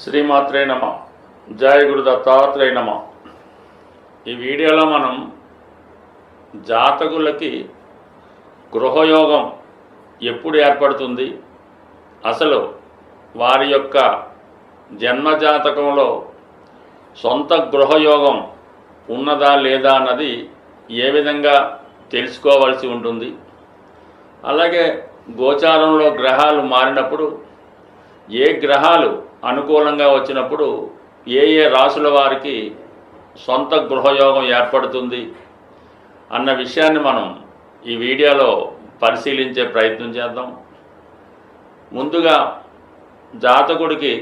శ్రీమాత్రే నమ. జయ గురు దత్తాత్రేయ నమ. ఈ వీడియోలో మనం జాతకులకి గృహయోగం ఎప్పుడు ఏర్పడుతుంది, అసలు వారి యొక్క జన్మజాతకంలో సొంత గృహయోగం ఉన్నదా లేదా అన్నది ఏ విధంగా తెలుసుకోవాల్సి ఉంటుంది, అలాగే గోచారంలో గ్రహాలు మారినప్పుడు ఏ గ్రహాలు అనుకూలంగా వచ్చినప్పుడు ఏ ఏ రాశుల వారికి సొంత గృహయోగం ఏర్పడుతుంది అన్న విషయాన్ని మనం ఈ వీడియోలో పరిశీలించే ప్రయత్నం చేద్దాం. ముందుగా జాతకుడికి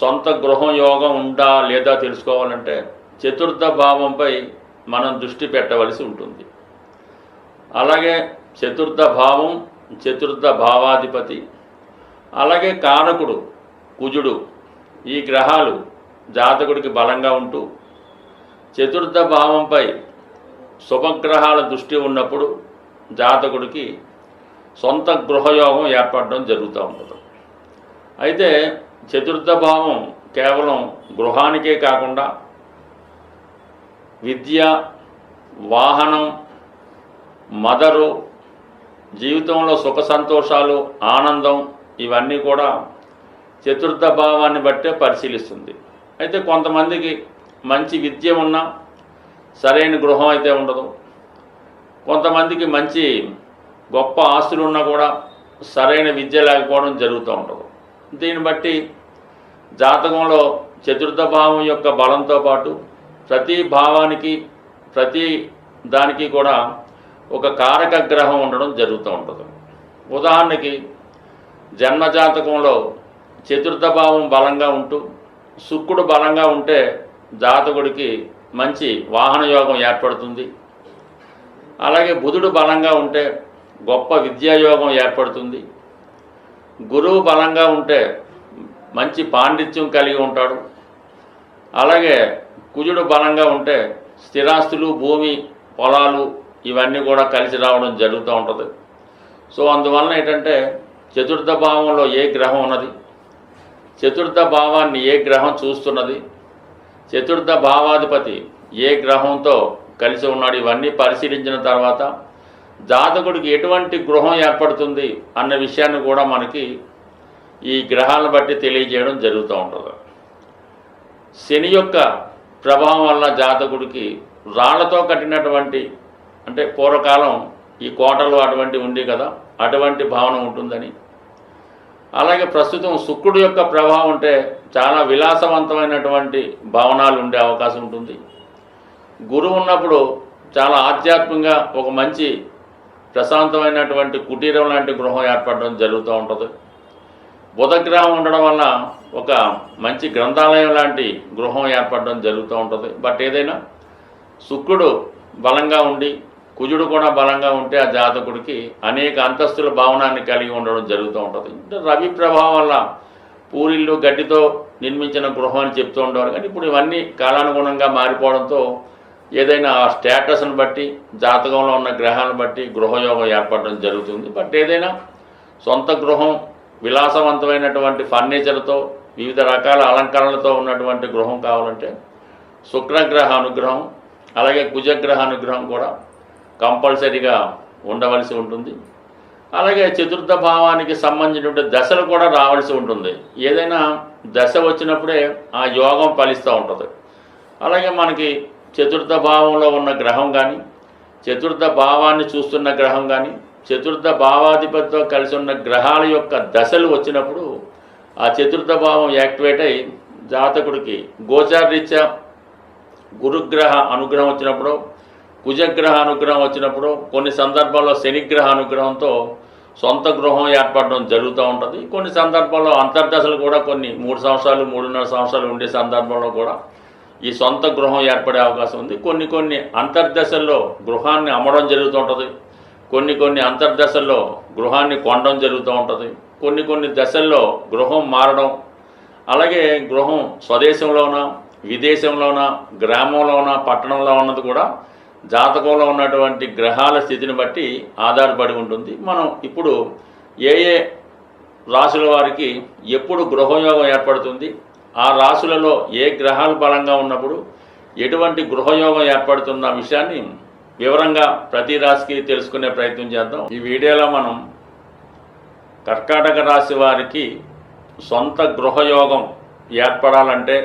సొంత గృహయోగం ఉందా లేదా తెలుసుకోవాలంటే చతుర్థ భావంపై మనం దృష్టి పెట్టవలసి ఉంటుంది. అలాగే చతుర్థ భావం, చతుర్థ భావాధిపతి, అలాగే కారకుడు కుజుడు, ఈ గ్రహాలు జాతకుడికి బలంగా ఉంటూ చతుర్థ భావంపై శుభగ్రహాల దృష్టి ఉన్నప్పుడు జాతకుడికి సొంత గృహయోగం ఏర్పడడం జరుగుతూ ఉంటుంది. అయితే చతుర్థ భావం కేవలం గృహానికే కాకుండా విద్య, వాహనం, మదరు, జీవితంలో సుఖ సంతోషాలు, ఆనందం, ఇవన్నీ కూడా చతుర్థ భావాన్ని బట్టే పరిశీలిస్తుంది. అయితే కొంతమందికి మంచి విద్య ఉన్నా సరైన గృహం అయితే ఉండదు, కొంతమందికి మంచి గొప్ప ఆస్తులు ఉన్నా కూడా సరైన విద్య లేకపోవడం జరుగుతూ ఉంటుంది. దీన్ని బట్టి జాతకంలో చతుర్థ భావం యొక్క బలంతో పాటు ప్రతి భావానికి, ప్రతి దానికి కూడా ఒక కారక గ్రహం ఉండడం జరుగుతూ ఉంటుంది. ఉదాహరణకి జన్మజాతకంలో చతుర్థ భావం బలంగా ఉంటూ శుక్రుడు బలంగా ఉంటే జాతకుడికి మంచి వాహన యోగం ఏర్పడుతుంది. అలాగే బుధుడు బలంగా ఉంటే గొప్ప విద్యాయోగం ఏర్పడుతుంది. గురువు బలంగా ఉంటే మంచి పాండిత్యం కలిగి ఉంటాడు. అలాగే కుజుడు బలంగా ఉంటే స్థిరాస్తులు, భూమి, పొలాలు ఇవన్నీ కూడా కలిసి రావడం జరుగుతూ ఉంటుంది. సో అందువలన ఏంటంటే చతుర్థ భావంలో ఏ గ్రహం ఉన్నది, చతుర్థ భావాన్ని ఏ గ్రహం చూస్తున్నది, చతుర్థ భావాధిపతి ఏ గ్రహంతో కలిసి ఉన్నాడు, ఇవన్నీ పరిశీలించిన తర్వాత జాతకుడికి ఎటువంటి గృహం ఏర్పడుతుంది అన్న విషయాన్ని కూడా మనకి ఈ గ్రహాలను బట్టి తెలియజేయడం జరుగుతూ ఉంటుంది. శని యొక్క ప్రభావం వల్ల జాతకుడికి రాళ్లతో కట్టినటువంటి, అంటే పూర్వకాలం ఈ కోటలు అటువంటి ఉంది కదా, అటువంటి భావన ఉంటుందని. అలాగే ప్రస్తుతం శుక్రుడు యొక్క ప్రభావం ఉంటే చాలా విలాసవంతమైనటువంటి భవనాలు ఉండే అవకాశం ఉంటుంది. గురువు ఉన్నప్పుడు చాలా ఆధ్యాత్మికంగా ఒక మంచి ప్రశాంతమైనటువంటి కుటీరం లాంటి గృహం ఏర్పడడం జరుగుతూ ఉంటుంది. బుధగ్రహం ఉండడం వల్ల ఒక మంచి గ్రంథాలయం లాంటి గృహం ఏర్పడడం జరుగుతూ ఉంటుంది. బట్ ఏదైనా శుక్రుడు బలంగా ఉండి కుజుడు కూడా బలంగా ఉంటే ఆ జాతకుడికి అనేక అంతస్తుల భవనాన్ని కలిగి ఉండడం జరుగుతూ ఉంటుంది. రవి ప్రభావం వల్ల పూరిళ్ళు గడ్డితో నిర్మించిన గృహం అని చెప్తూ ఉండేవారు, కానీ ఇప్పుడు ఇవన్నీ కాలానుగుణంగా మారిపోవడంతో ఏదైనా ఆ స్టేటస్ని బట్టి, జాతకంలో ఉన్న గ్రహాలను బట్టి గృహయోగం ఏర్పడడం జరుగుతుంది. బట్ ఏదైనా సొంత గృహం, విలాసవంతమైనటువంటి ఫర్నిచర్తో, వివిధ రకాల అలంకరణలతో ఉన్నటువంటి గృహం కావాలంటే శుక్రగ్రహ అనుగ్రహం, అలాగే కుజగ్రహ అనుగ్రహం కూడా కంపల్సరీగా ఉండవలసి ఉంటుంది. అలాగే చతుర్థ భావానికి సంబంధించిన దశలు కూడా రావాల్సి ఉంటుంది. ఏదైనా దశ వచ్చినప్పుడే ఆ యోగం ఫలిస్తూ ఉంటుంది. అలాగే మనకి చతుర్థ భావంలో ఉన్న గ్రహం కానీ, చతుర్థ భావాన్ని చూస్తున్న గ్రహం కానీ, చతుర్థ భావాధిపతితో కలిసి ఉన్న గ్రహాల యొక్క దశలు వచ్చినప్పుడు ఆ చతుర్థ భావం యాక్టివేట్ అయి జాతకుడికి గోచారరీత్యా గురుగ్రహ అనుగ్రహం వచ్చినప్పుడు, కుజగ్రహ అనుగ్రహం వచ్చినప్పుడు, కొన్ని సందర్భాల్లో శనిగ్రహ అనుగ్రహంతో సొంత గృహం ఏర్పడడం జరుగుతూ ఉంటుంది. కొన్ని సందర్భాల్లో అంతర్దశలు కూడా కొన్ని 3 సంవత్సరాలు, 3.5 సంవత్సరాలు ఉండే సందర్భంలో కూడా ఈ సొంత గృహం ఏర్పడే అవకాశం ఉంది. కొన్ని అంతర్దశల్లో గృహాన్ని అమ్మడం జరుగుతూ ఉంటుంది. కొన్ని అంతర్దశల్లో గృహాన్ని కొనడం జరుగుతూ ఉంటుంది. కొన్ని దశల్లో గృహం మారడం, అలాగే గృహం స్వదేశంలోనా, విదేశంలోనా, గ్రామంలోనా, పట్టణంలో ఉన్నది కూడా జాతకంలో ఉన్నటువంటి గ్రహాల స్థితిని బట్టి ఆధారపడి ఉంటుంది. మనం ఇప్పుడు ఏ రాశుల వారికి ఎప్పుడు గృహయోగం ఏర్పడుతుంది, ఆ రాశులలో ఏ గ్రహాలు బలంగా ఉన్నప్పుడు ఎటువంటి గృహయోగం ఏర్పడుతున్న విషయాన్ని వివరంగా ప్రతి రాశికి తెలుసుకునే ప్రయత్నం చేద్దాం. ఈ వీడియోలో మనం కర్కాటక రాశి వారికి సొంత గృహయోగం ఏర్పడాలంటే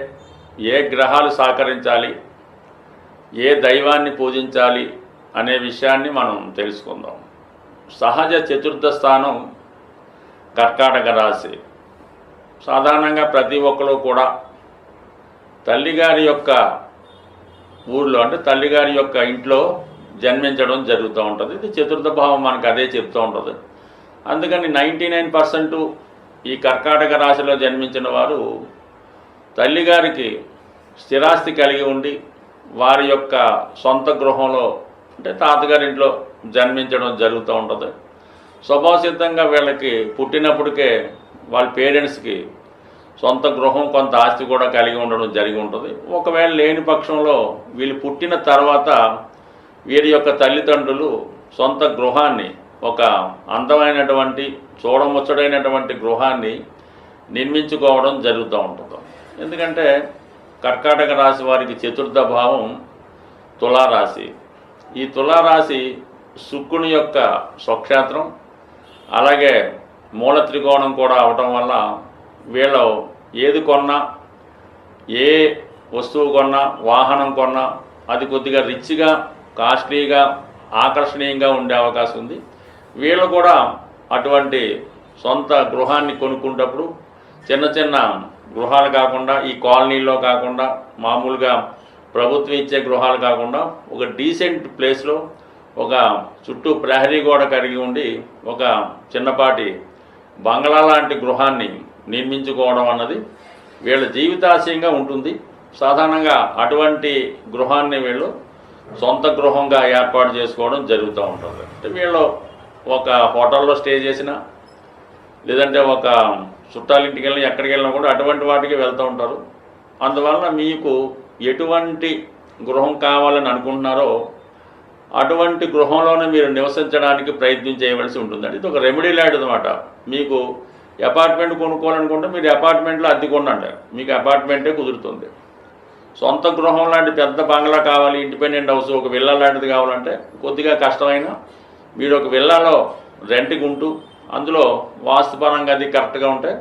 ఏ గ్రహాలు సహకరించాలి, ఏ దైవాన్ని పూజించాలి అనే విషయాన్ని మనం తెలుసుకుందాం. సహజ చతుర్థ స్థానం కర్కాటక రాశి. సాధారణంగా ప్రతి ఒక్కరు కూడా తల్లిగారి యొక్క ఊళ్ళో అంటే తల్లిగారి యొక్క ఇంట్లో జన్మించడం జరుగుతూ ఉంటుంది. ఇది చతుర్థ భావం మనకు అదే చెప్తూ ఉంటుంది. అందుకని 99% ఈ కర్కాటక రాశిలో జన్మించిన వారు తల్లిగారికి స్థిరాస్తి కలిగి ఉండి వారి యొక్క సొంత గృహంలో అంటే తాతగారింట్లో జన్మించడం జరుగుతూ ఉంటుంది. స్వభావసిద్ధంగా వీళ్ళకి పుట్టినప్పటికే వాళ్ళ పేరెంట్స్కి సొంత గృహం కొంత ఆస్తి కూడా కలిగి ఉండడం జరిగి ఉంటుంది. ఒకవేళ లేని పక్షంలో వీళ్ళు పుట్టిన తర్వాత వీరి యొక్క తల్లిదండ్రులు సొంత గృహాన్ని ఒక అందమైనటువంటి చూడముచ్చడైనటువంటి గృహాన్ని నిర్మించుకోవడం జరుగుతూ ఉంటుంది. ఎందుకంటే కర్కాటక రాశి వారికి చతుర్థ భావం తులారాశి. ఈ తులారాశి శుక్రుని యొక్క స్వక్షేత్రం, అలాగే మూల త్రికోణం కూడా అవటం వల్ల వీళ్ళు ఏది కొన్నా, ఏ వస్తువు కొన్నా, వాహనం కొన్నా అది కొద్దిగా రిచ్గా, కాస్ట్లీగా, ఆకర్షణీయంగా ఉండే అవకాశం ఉంది. వీళ్ళు కూడా అటువంటి సొంత గృహాన్ని కొనుక్కున్నప్పుడు చిన్న చిన్న గృహాలు కాకుండా, ఈ కాలనీలో కాకుండా, మామూలుగా ప్రభుత్వం ఇచ్చే గృహాలు కాకుండా ఒక డీసెంట్ ప్లేస్లో ఒక చుట్టూ ప్రహరీ గోడ కలిగి ఉండి ఒక చిన్నపాటి బంగ్లా లాంటి గృహాన్ని నిర్మించుకోవడం అన్నది వీళ్ళ జీవితాశయంగా ఉంటుంది. సాధారణంగా అటువంటి గృహాన్ని వీళ్ళు సొంత గృహంగా ఏర్పాటు చేసుకోవడం జరుగుతూ ఉంటుంది. అంటే వీళ్ళు ఒక హోటల్లో స్టే చేసినా, లేదంటే ఒక చుట్టాలింటికి వెళ్ళినా, ఎక్కడికి వెళ్ళినా కూడా అటువంటి వాటికి వెళ్తూ ఉంటారు. అందువలన మీకు ఎటువంటి గృహం కావాలని అనుకుంటున్నారో అటువంటి గృహంలోనే మీరు నివసించడానికి ప్రయత్నం చేయవలసి ఉంటుంది. ఇది ఒక రెమెడీ లాంటిది అన్నమాట. మీకు అపార్ట్మెంట్ కొనుక్కోవాలనుకుంటే మీరు అపార్ట్మెంట్లో అద్దె కొనండి, మీకు అపార్ట్మెంటే కుదురుతుంది. సొంత గృహం లాంటి పెద్ద బంగ్లా కావాలి, ఇండిపెండెంట్ హౌస్, ఒక విల్లా లాంటిది కావాలంటే కొద్దిగా కష్టమైనా మీరు ఒక విల్లాలో రెంట్కి ఉంటూ అందులో వాస్తుపరంగా అది కరెక్ట్గా ఉంటే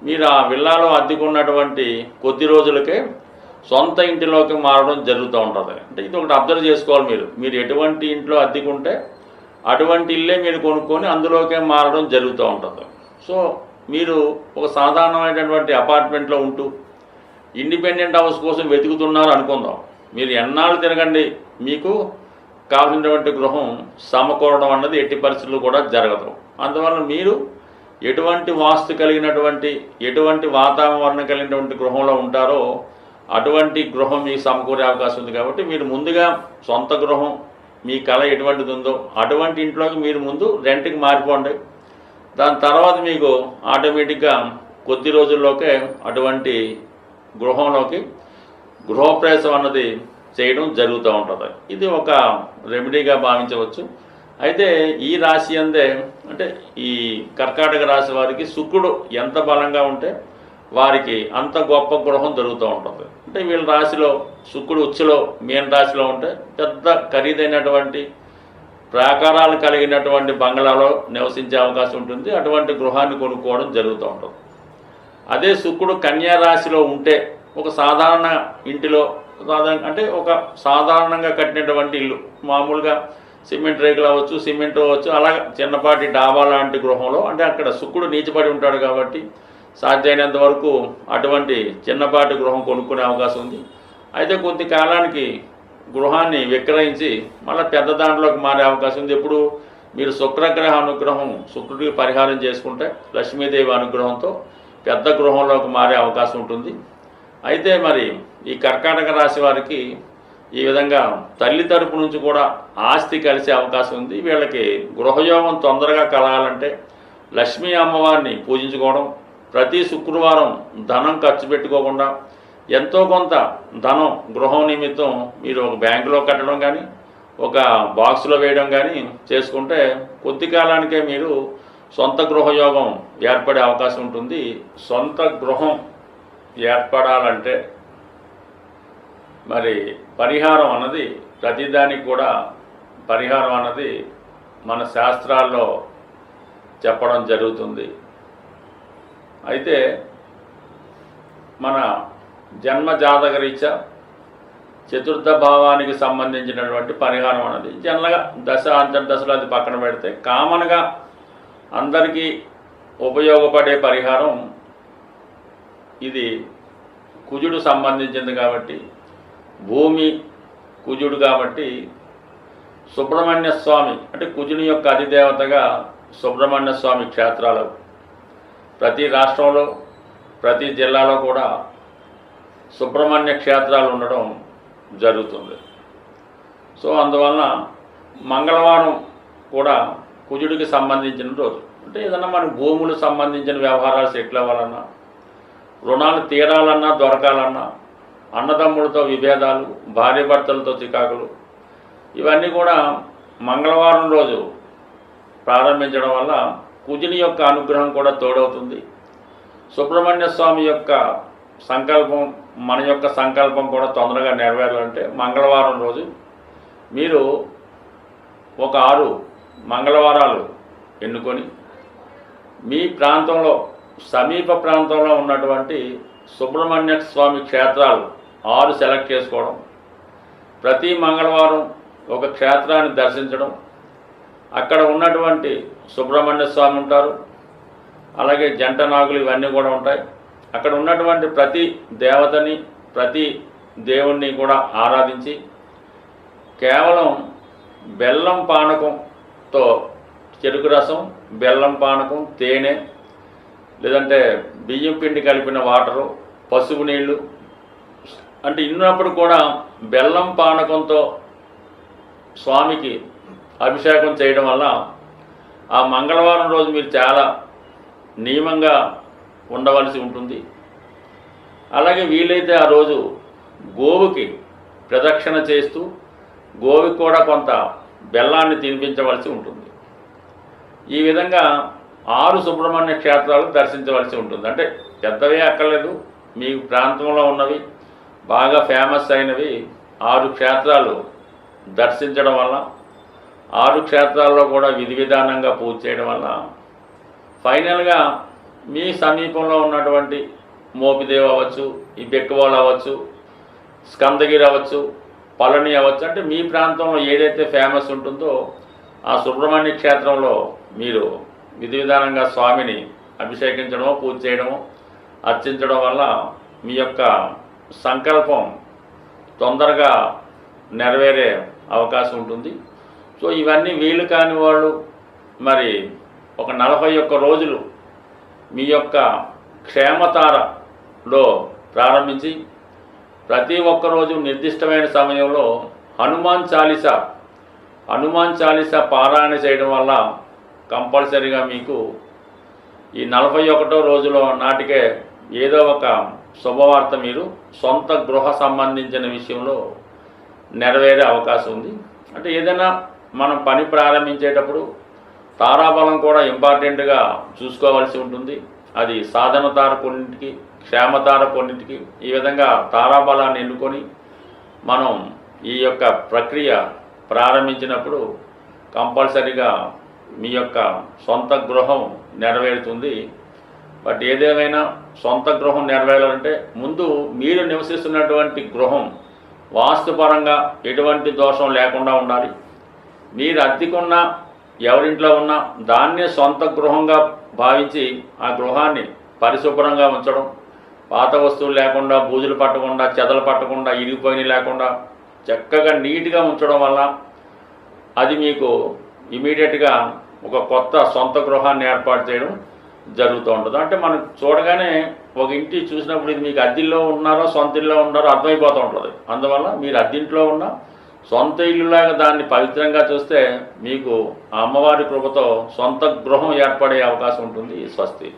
మీరు ఆ విల్లాలో అద్దెకున్నటువంటి కొద్ది రోజులకే సొంత ఇంటిలోకి మారడం జరుగుతూ ఉంటుంది. అంటే ఇది ఒకటి అబ్జర్వ్ చేసుకోవాలి. మీరు ఎటువంటి ఇంట్లో అద్దెకుంటే అటువంటి ఇల్లే మీరు కొనుక్కొని అందులోకే మారడం జరుగుతూ ఉంటుంది. సో మీరు ఒక సాధారణమైనటువంటి అపార్ట్మెంట్లో ఉంటూ ఇండిపెండెంట్ హౌస్ కోసం వెతుకుతున్నారు అనుకుందాం. మీరు ఎన్నాళ్ళు తిరగండి, మీకు కావాల్సినటువంటి గృహం సమకూరడం అన్నది ఎట్టి పరిస్థితులు కూడా జరగదు. అందువల్ల మీరు ఎటువంటి వాస్తు కలిగినటువంటి, ఎటువంటి వాతావరణం కలిగినటువంటి గృహంలో ఉంటారో అటువంటి గృహం మీకు సమకూరే అవకాశం ఉంది. కాబట్టి మీరు ముందుగా సొంత గృహం మీ కళ ఎటువంటిది ఉందో అటువంటి ఇంట్లోకి మీరు ముందు రెంట్కి మారిపోండి. దాని తర్వాత మీకు ఆటోమేటిక్గా కొద్ది రోజుల్లోకే అటువంటి గృహంలోకి గృహప్రవేశం అన్నది చేయడం జరుగుతూ ఉంటుంది. ఇది ఒక రెమెడీగా భావించవచ్చు. అయితే ఈ రాశి అందే అంటే ఈ కర్కాటక రాశి వారికి శుక్రుడు ఎంత బలంగా ఉంటే వారికి అంత గొప్ప గృహం దొరుకుతూ ఉంటుంది. అంటే వీళ్ళ రాశిలో శుక్రుడు ఉచ్చులో మీన రాశిలో ఉంటే పెద్ద ఖరీదైనటువంటి ప్రాకారాలు కలిగినటువంటి బంగ్లాలో నివసించే అవకాశం ఉంటుంది. అటువంటి గృహాన్ని కొనుక్కోవడం జరుగుతూ ఉంటుంది. అదే శుక్రుడు కన్యా రాశిలో ఉంటే ఒక సాధారణ ఇంటిలో, అంటే ఒక సాధారణంగా కట్టినటువంటి ఇల్లు, మామూలుగా సిమెంట్ రేకులు అవ్వచ్చు, సిమెంట్ అవ్వచ్చు, అలా చిన్నపాటి డాబా లాంటి గృహంలో, అంటే అక్కడ శుక్రుడు నీచపడి ఉంటాడు కాబట్టి సాధ్యమైనంత వరకు అటువంటి చిన్నపాటి గృహం కొనుక్కునే అవకాశం ఉంది. అయితే కొద్ది కాలానికి గృహాన్ని విక్రయించి మళ్ళీ పెద్ద దాంట్లోకి మారే అవకాశం ఉంది. ఎప్పుడు మీరు శుక్రగ్రహ అనుగ్రహం, శుక్రుడికి పరిహారం చేసుకుంటే లక్ష్మీదేవి అనుగ్రహంతో పెద్ద గృహంలోకి మారే అవకాశం ఉంటుంది. అయితే మరి ఈ కర్కాటక రాశి వారికి ఈ విధంగా తల్లి తరపు నుంచి కూడా ఆస్తి కలిసే అవకాశం ఉంది. వీళ్ళకి గృహయోగం తొందరగా కలగాలంటే లక్ష్మీ అమ్మవారిని పూజించుకోవడం, ప్రతి శుక్రవారం ధనం ఖర్చు పెట్టుకోకుండా ఎంతో కొంత ధనం గృహం నిమిత్తం మీరు ఒక బ్యాంకులో కట్టడం కానీ, ఒక బాక్స్లో వేయడం కానీ చేసుకుంటే కొద్ది కాలానికే మీరు సొంత గృహయోగం ఏర్పడే అవకాశం ఉంటుంది. సొంత గృహం ఏర్పడాలంటే మరి పరిహారం అన్నది ప్రతిదానికి కూడా పరిహారం అన్నది మన శాస్త్రాల్లో చెప్పడం జరుగుతుంది. అయితే మన జన్మ జాతకరీత్యా చతుర్థ భావానికి సంబంధించినటువంటి పరిహారం అనేది జనరల్గా దశ అంతర్దశలో అది పక్కన పెడితే కామన్గా అందరికీ ఉపయోగపడే పరిహారం ఇది కుజుడు సంబంధించింది కాబట్టి, భూమి కుజుడు కాబట్టి సుబ్రహ్మణ్య స్వామి అంటే కుజుని యొక్క అధిదేవతగా సుబ్రహ్మణ్య స్వామి క్షేత్రాలు ప్రతి రాష్ట్రంలో ప్రతి జిల్లాలో కూడా సుబ్రహ్మణ్య క్షేత్రాలు ఉండడం జరుగుతుంది. సో అందువలన మంగళవారం కూడా కుజుడికి సంబంధించిన రోజు. అంటే ఏదన్నా మన భూములకు సంబంధించిన వ్యవహారాలు సెటిల్ అవ్వాలన్నా, రుణాలు తీరాలన్నా దొరకాలన్నా, అన్నదమ్ములతో విభేదాలు, భార్యాభర్తలతో చికాకులు, ఇవన్నీ కూడా మంగళవారం రోజు ప్రారంభించడం వల్ల కుజుని యొక్క అనుగ్రహం కూడా తోడవుతుంది. సుబ్రహ్మణ్య స్వామి యొక్క సంకల్పం, మన యొక్క సంకల్పం కూడా తొందరగా నెరవేరాలంటే మంగళవారం రోజు మీరు ఒక 6 మంగళవారాలు ఎన్నుకొని మీ ప్రాంతంలో సమీప ప్రాంతంలో ఉన్నటువంటి సుబ్రహ్మణ్య స్వామి క్షేత్రాలు 6 సెలెక్ట్ చేసుకోవడం, ప్రతి మంగళవారం ఒక క్షేత్రాన్ని దర్శించడం, అక్కడ ఉన్నటువంటి సుబ్రహ్మణ్య స్వామి ఉంటారు, అలాగే జంట నాగులు ఇవన్నీ కూడా ఉంటాయి. అక్కడ ఉన్నటువంటి ప్రతి దేవతని ప్రతి దేవుణ్ణి కూడా ఆరాధించి కేవలం బెల్లం పానకంతో చెరుకు రసం, బెల్లం పానకం, తేనె లేదంటే బియ్యం పిండి కలిపిన వాటరు, పసుపు నీళ్ళు అంటే ఇన్నప్పుడు కూడా బెల్లం పానకంతో స్వామికి అభిషేకం చేయడం వల్ల ఆ మంగళవారం రోజు మీరు చాలా నియమంగా ఉండవలసి ఉంటుంది. అలాగే వీలైతే ఆ రోజు గోవుకి ప్రదక్షిణ చేస్తూ గోవుకి కూడా కొంత బెల్లాన్ని తినిపించవలసి ఉంటుంది. ఈ విధంగా 6 సుబ్రహ్మణ్య క్షేత్రాలు దర్శించవలసి ఉంటుంది. అంటే పెద్దవే అక్కర్లేదు, మీ ప్రాంతంలో ఉన్నవి బాగా ఫేమస్ అయినవి 6 క్షేత్రాలు దర్శించడం వల్ల, 6 క్షేత్రాల్లో కూడా విధి విధానంగా పూజ చేయడం వల్ల ఫైనల్గా మీ సమీపంలో ఉన్నటువంటి మోపిదేవి అవ్వచ్చు, ఈ బెక్కవాళ్ళు అవ్వచ్చు, స్కందగిరి అవ్వచ్చు, పళని అవ్వచ్చు, అంటే మీ ప్రాంతంలో ఏదైతే ఫేమస్ ఉంటుందో ఆ సుబ్రహ్మణ్య క్షేత్రంలో మీరు విధి విధానంగా స్వామిని అభిషేకించడమో పూజ చేయడమో అర్చించడం వల్ల మీ యొక్క సంకల్పం తొందరగా నెరవేరే అవకాశం ఉంటుంది. సో ఇవన్నీ వీలు కాని వాళ్ళు మరి ఒక 41 రోజులు మీ యొక్క క్షేమతారలో ప్రారంభించి ప్రతి ఒక్క రోజు నిర్దిష్టమైన సమయంలో హనుమాన్ చాలీసా పారాయణ చేయడం వల్ల కంపల్సరీగా మీకు ఈ 41వ రోజులో నాటికే ఏదో ఒక శుభవార్త మీరు సొంత గృహ సంబంధించిన విషయంలో నెరవేరే అవకాశం ఉంది. అంటే ఏదైనా మనం పని ప్రారంభించేటప్పుడు తారాబలం కూడా ఇంపార్టెంట్గా చూసుకోవాల్సి ఉంటుంది. అది సాధన తార కొన్నింటికి, క్షేమతార కొన్నింటికి, ఈ విధంగా తారాబలాన్ని ఎన్నుకొని మనం ఈ యొక్క ప్రక్రియ ప్రారంభించినప్పుడు కంపల్సరీగా మీ యొక్క సొంత గృహం నెరవేరుతుంది. బట్ ఏదేమైనా సొంత గృహం నెరవేరాలంటే ముందు మీరు నివసిస్తున్నటువంటి గృహం వాస్తుపరంగా ఎటువంటి దోషం లేకుండా ఉండాలి. మీరు అద్దెకున్నా ఎవరింట్లో ఉన్నా దాన్నే సొంత గృహంగా భావించి ఆ గృహాన్ని పరిశుభ్రంగా ఉంచడం, పాత వస్తువులు లేకుండా, బూజులు పట్టకుండా, చెదలు పట్టకుండా, ఇరిగిపోయినవి లేకుండా చక్కగా నీట్గా ఉంచడం వల్ల అది మీకు ఇమీడియట్గా ఒక కొత్త సొంత గృహాన్ని ఏర్పాటు చేయడం జరుగుతూ ఉంటుంది. అంటే మనం చూడగానే ఒక ఇంటి చూసినప్పుడు ఇది మీకు అద్దెల్లో ఉన్నారో సొంత ఇల్లులో ఉన్నారో అర్థమైపోతూ ఉంటుంది. అందువల్ల మీరు అద్దెంట్లో ఉన్న సొంత ఇల్లులాగా దాన్ని పవిత్రంగా చూస్తే మీకు ఆ అమ్మవారి కృపతో సొంత గృహం ఏర్పడే అవకాశం ఉంటుంది. స్వస్తి.